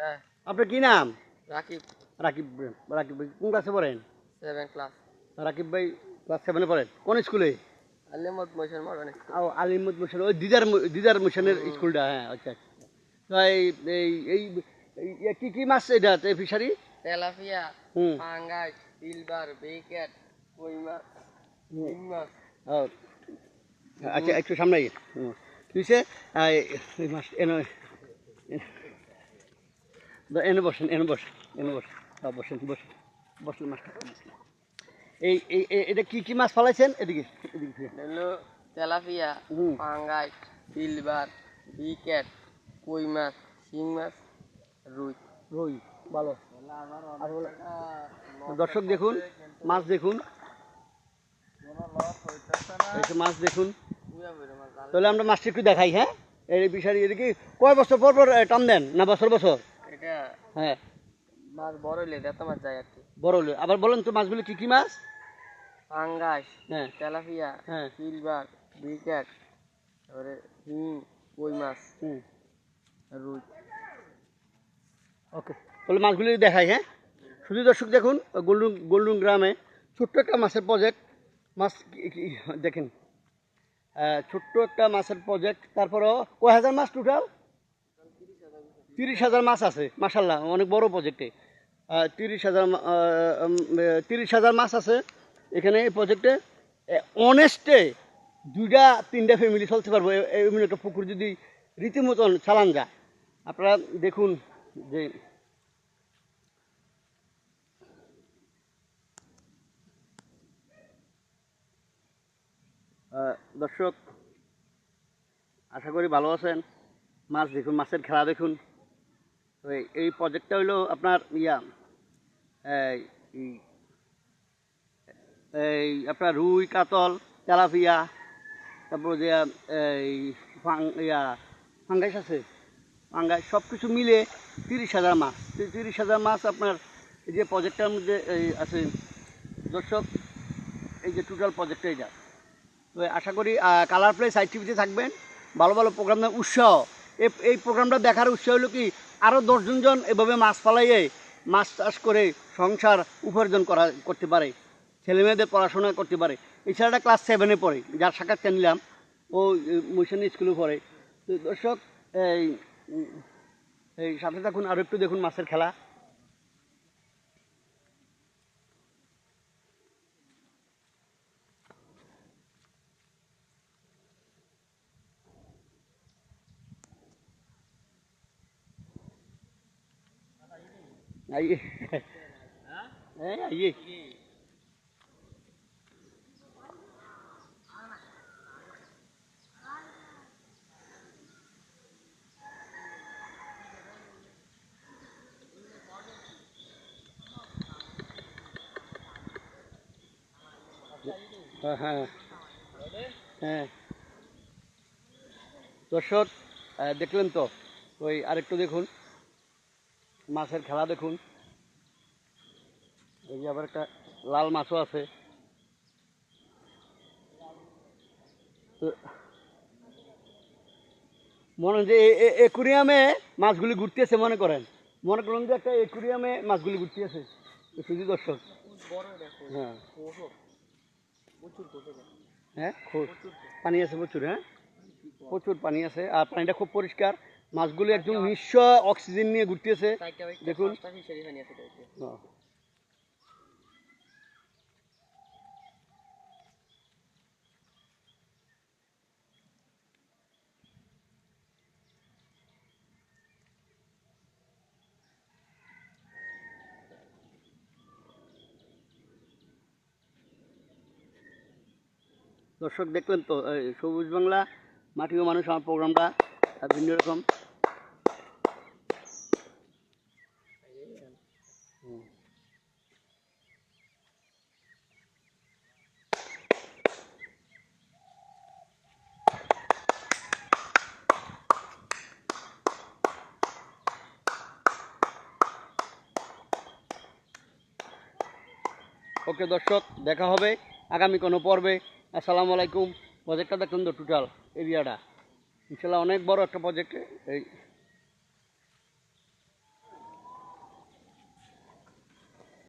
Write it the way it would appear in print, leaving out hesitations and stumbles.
হ্যাঁ। আপনার কি নাম? রাকিব। রাকিব। রাকিব ভাই কোন ক্লাসে পড়েন? 7 ক্লাস। রাকিব ভাই ক্লাস 7-এ পড়েন। কোন স্কুলে? আলিমত মোশন মডার্ন স্কুল। ও আলিমুদ মিশন, ওই দিদার মিশনের স্কুলটা। হ্যাঁ, আচ্ছা আচ্ছা। তো এই এই এই কি কি মাছ এটা ফিশারি? তেলাপিয়া, হুম। পাঙ্গাস, সিলভার, বেকেট, কই মাছ, শিং মাছ। ও, আচ্ছা একটু সামনে আইয়ে। কিসে এই মাছ এনে এনে বসেন, এনে বসেন, এনে বসেন। বসেন বসেন বসেন মাছ এই এটা কি কি মাছ ফালাইছেন? এদিকে এদিকে ফিরে। হলো তেলাপিয়া, হুম। পাঙ্গাস, সিলভার, বেকেট, কই মাছ, শিং মাছ, রুই। রুই ভালো। দর্শক দেখুন মাছ, দেখুন এই মাছ দেখুন। তাহলে আমরা মাছটা একটু দেখাই। হ্যাঁ, এই বিষয় এদিকে কয় বছর পর পর টান দেন না বছর বছর? এটা হ্যাঁ, মাছ বড় হইলে এত মাছ যায় আর কি। বড় হলে আবার বলেন তো মাছগুলো কি কি মাছ? পাঙ্গাস, হ্যাঁ তেলাপিয়া, হ্যাঁ। সিলভার, বেকেট, তারপরে শিং, কই মাছ, হুম। রুই। ওকে, তাহলে মাছগুলি দেখাই। হ্যাঁ, শুধু দর্শক দেখুন গোল্ডুন গ্রামে ছোট্ট একটা মাছের প্রজেক্ট। মাছ দেখেন, ছোট্ট একটা মাছের প্রজেক্ট। তারপরেও কয় হাজার মাছ টোটাল? 30,000 মাছ আছে। মাশাল্লাহ, অনেক বড় প্রজেক্টে। 30,000 মাছ আছে এখানে এই প্রজেক্টে। অনেস্টে 2-3টা ফ্যামিলি চলতে পারবো এমন একটা পুকুর যদি রীতিমতন চালান যায়। আপনারা দেখুন যে দর্শক আশা করি ভালো আছেন। মাছ দেখুন, মাছের খেলা দেখুন। তো এই প্রজেক্টটা হইলো আপনার এই এই আপনার রুই, কাতল, তেলাপিয়া, তারপর যে এই ফাঙ্গাস আছে, ফাঙ্গাস সব কিছু মিলে 30,000 মাছ। 30,000 মাছ আপনার এই যে প্রজেক্টটার মধ্যে আছে। দর্শক এই যে টোটাল প্রজেক্টটা এটা। তো আশা করি কালার প্লেস অ্যাক্টিভিটি থাকবেন, ভালো ভালো প্রোগ্রাম উৎসাহ। এই প্রোগ্রামটা দেখার উৎসাহ হলো কি আরও 10 জন এভাবে মাছ ফালাইয়ে মাছ চাষ করে সংসার উপার্জন করতে পারে, ছেলেমেয়েদের পড়াশোনা করতে পারে। এই ছেলেটা ক্লাস 7-এ পড়ে, যার সাক্ষাৎকার নিলাম, ও মিশন স্কুলে পড়ে। তো দর্শক এই এই সাথে থাকুন, আরও একটু দেখুন মাছের খেলা। आइए आइए। हाँ हाँ हाँ। দর্শক দেখলেন তো, ওই আরেকটু দেখুন মাছের খেলা দেখুন। এই যে আবার একটা লাল মাছও আছে। তো মনে হয় যে একুরিয়ামে মাছগুলি ঘুরতেছে, মনে করেন যে একটা একুরিয়ামে মাছগুলি ঘুরতেছে। শুধু দর্শক হ্যাঁ হ্যাঁ, পানি আছে প্রচুর। হ্যাঁ, প্রচুর পানি আছে আর পানিটা খুব পরিষ্কার। মাছগুলি একদম নিঃস্ব অক্সিজেন নিয়ে ঘুরতেছে দেখুন। দর্শক দেখলেন তো, সবুজ বাংলা মাটি ও মানুষ আমার প্রোগ্রামটা ভিন্ন রকম। ওকে দর্শক, দেখা হবে আগামী কোনো পর্বে। আসসালামু আলাইকুম। প্রজেক্টটা দেখুন তো, টোটাল এরিয়াটা ইনশাল্লাহ অনেক বড় একটা প্রজেক্ট। এই